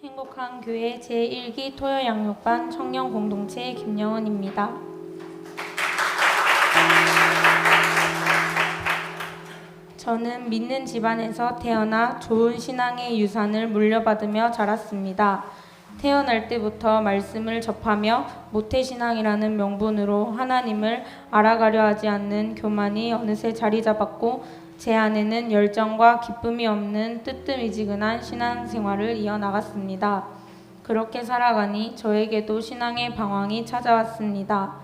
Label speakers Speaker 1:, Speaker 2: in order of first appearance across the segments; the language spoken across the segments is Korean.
Speaker 1: 행복한 교회 제1기 토요양육반 청년공동체 김여은입니다. 저는 믿는 집안에서 태어나 좋은 신앙의 유산을 물려받으며 자랐습니다. 태어날 때부터 말씀을 접하며 모태신앙이라는 명분으로 하나님을 알아가려 하지 않는 교만이 어느새 자리 잡았고, 제 안에는 열정과 기쁨이 없는 뜨뜻미지근한 신앙생활을 이어나갔습니다. 그렇게 살아가니 저에게도 신앙의 방황이 찾아왔습니다.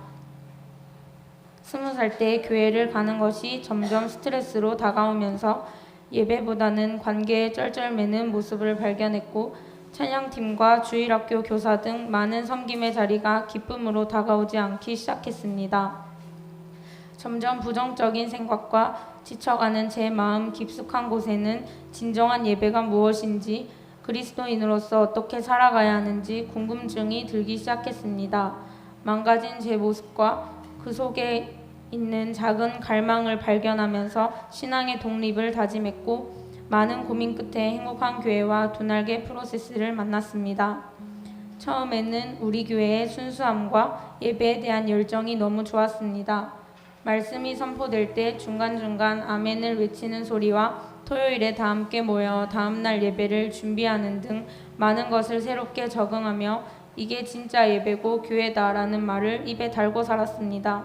Speaker 1: 20살 때 교회를 가는 것이 점점 스트레스로 다가오면서 예배보다는 관계에 쩔쩔매는 모습을 발견했고, 찬양팀과 주일학교 교사 등 많은 섬김의 자리가 기쁨으로 다가오지 않기 시작했습니다. 점점 부정적인 생각과 지쳐가는 제 마음 깊숙한 곳에는 진정한 예배가 무엇인지, 그리스도인으로서 어떻게 살아가야 하는지 궁금증이 들기 시작했습니다. 망가진 제 모습과 그 속에 있는 작은 갈망을 발견하면서 신앙의 독립을 다짐했고, 많은 고민 끝에 행복한 교회와 두 날개 프로세스를 만났습니다. 처음에는 우리 교회의 순수함과 예배에 대한 열정이 너무 좋았습니다. 말씀이 선포될 때 중간중간 아멘을 외치는 소리와 토요일에 다 함께 모여 다음날 예배를 준비하는 등 많은 것을 새롭게 적응하며 이게 진짜 예배고 교회다라는 말을 입에 달고 살았습니다.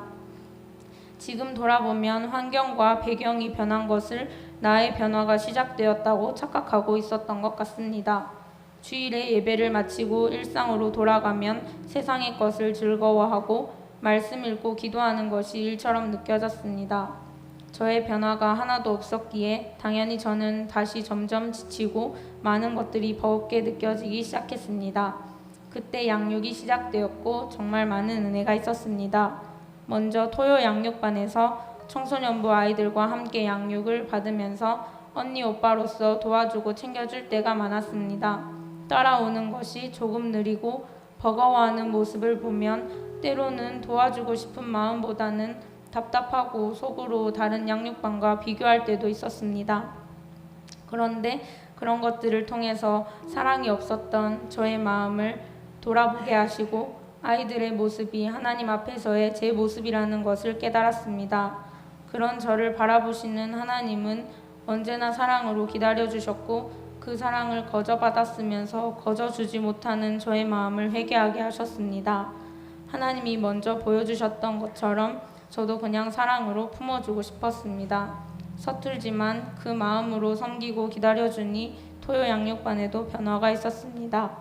Speaker 1: 지금 돌아보면 환경과 배경이 변한 것을 나의 변화가 시작되었다고 착각하고 있었던 것 같습니다. 주일에 예배를 마치고 일상으로 돌아가면 세상의 것을 즐거워하고 말씀 읽고 기도하는 것이 일처럼 느껴졌습니다. 저의 변화가 하나도 없었기에 당연히 저는 다시 점점 지치고 많은 것들이 버겁게 느껴지기 시작했습니다. 그때 양육이 시작되었고 정말 많은 은혜가 있었습니다. 먼저 토요 양육반에서 청소년부 아이들과 함께 양육을 받으면서 언니 오빠로서 도와주고 챙겨줄 때가 많았습니다. 따라오는 것이 조금 느리고 버거워하는 모습을 보면 때로는 도와주고 싶은 마음보다는 답답하고 속으로 다른 양육반과 비교할 때도 있었습니다. 그런데 그런 것들을 통해서 사랑이 없었던 저의 마음을 돌아보게 하시고 아이들의 모습이 하나님 앞에서의 제 모습이라는 것을 깨달았습니다. 그런 저를 바라보시는 하나님은 언제나 사랑으로 기다려주셨고 그 사랑을 거저받았으면서 거저주지 못하는 저의 마음을 회개하게 하셨습니다. 하나님이 먼저 보여주셨던 것처럼 저도 그냥 사랑으로 품어주고 싶었습니다. 서툴지만 그 마음으로 섬기고 기다려주니 토요 양육반에도 변화가 있었습니다.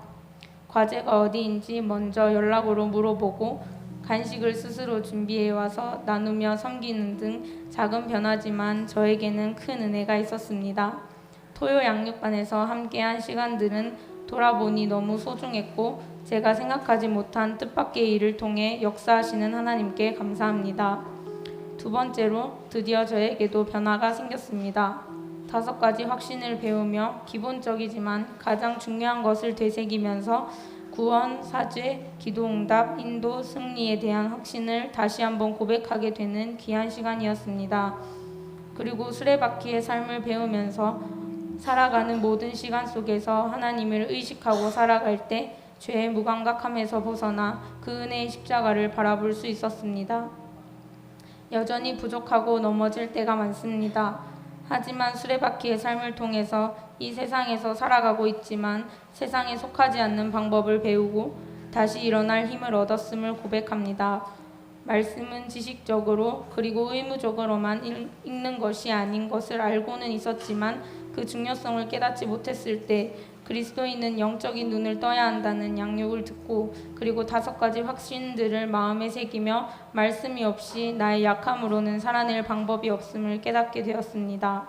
Speaker 1: 과제가 어디인지 먼저 연락으로 물어보고 간식을 스스로 준비해와서 나누며 섬기는 등 작은 변화지만 저에게는 큰 은혜가 있었습니다. 토요 양육반에서 함께한 시간들은 돌아보니 너무 소중했고 제가 생각하지 못한 뜻밖의 일을 통해 역사하시는 하나님께 감사합니다. 두 번째로 드디어 저에게도 변화가 생겼습니다. 5가지 확신을 배우며 기본적이지만 가장 중요한 것을 되새기면서 구원, 사죄, 기도응답, 인도, 승리에 대한 확신을 다시 한번 고백하게 되는 귀한 시간이었습니다. 그리고 수레바퀴의 삶을 배우면서 살아가는 모든 시간 속에서 하나님을 의식하고 살아갈 때 죄의 무감각함에서 벗어나 그 은혜의 십자가를 바라볼 수 있었습니다. 여전히 부족하고 넘어질 때가 많습니다. 하지만 수레바퀴의 삶을 통해서 이 세상에서 살아가고 있지만 세상에 속하지 않는 방법을 배우고 다시 일어날 힘을 얻었음을 고백합니다. 말씀은 지식적으로 그리고 의무적으로만 읽는 것이 아닌 것을 알고는 있었지만 그 중요성을 깨닫지 못했을 때 그리스도인은 영적인 눈을 떠야 한다는 양육을 듣고 그리고 5가지 확신들을 마음에 새기며 말씀이 없이 나의 약함으로는 살아낼 방법이 없음을 깨닫게 되었습니다.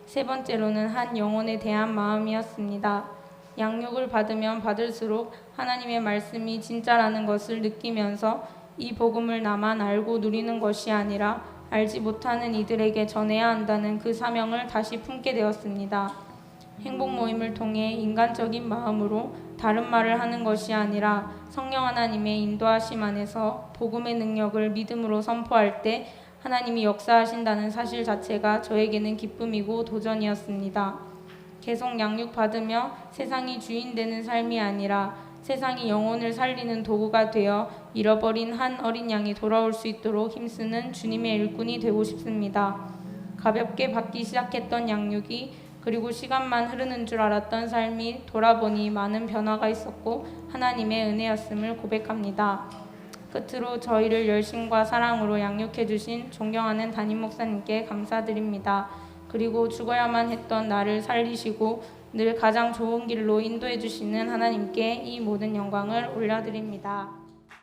Speaker 1: 세 번째로는 한 영혼에 대한 마음이었습니다. 양육을 받으면 받을수록 하나님의 말씀이 진짜라는 것을 느끼면서 이 복음을 나만 알고 누리는 것이 아니라 알지 못하는 이들에게 전해야 한다는 그 사명을 다시 품게 되었습니다. 행복 모임을 통해 인간적인 마음으로 다른 말을 하는 것이 아니라 성령 하나님의 인도하심 안에서 복음의 능력을 믿음으로 선포할 때 하나님이 역사하신다는 사실 자체가 저에게는 기쁨이고 도전이었습니다. 계속 양육받으며 세상이 주인 되는 삶이 아니라 세상이 영혼을 살리는 도구가 되어 잃어버린 한 어린 양이 돌아올 수 있도록 힘쓰는 주님의 일꾼이 되고 싶습니다. 가볍게 받기 시작했던 양육이 그리고 시간만 흐르는 줄 알았던 삶이 돌아보니 많은 변화가 있었고 하나님의 은혜였음을 고백합니다. 끝으로 저희를 열심과 사랑으로 양육해 주신 존경하는 담임 목사님께 감사드립니다. 그리고 죽어야만 했던 나를 살리시고 늘 가장 좋은 길로 인도해 주시는 하나님께 이 모든 영광을 올려드립니다.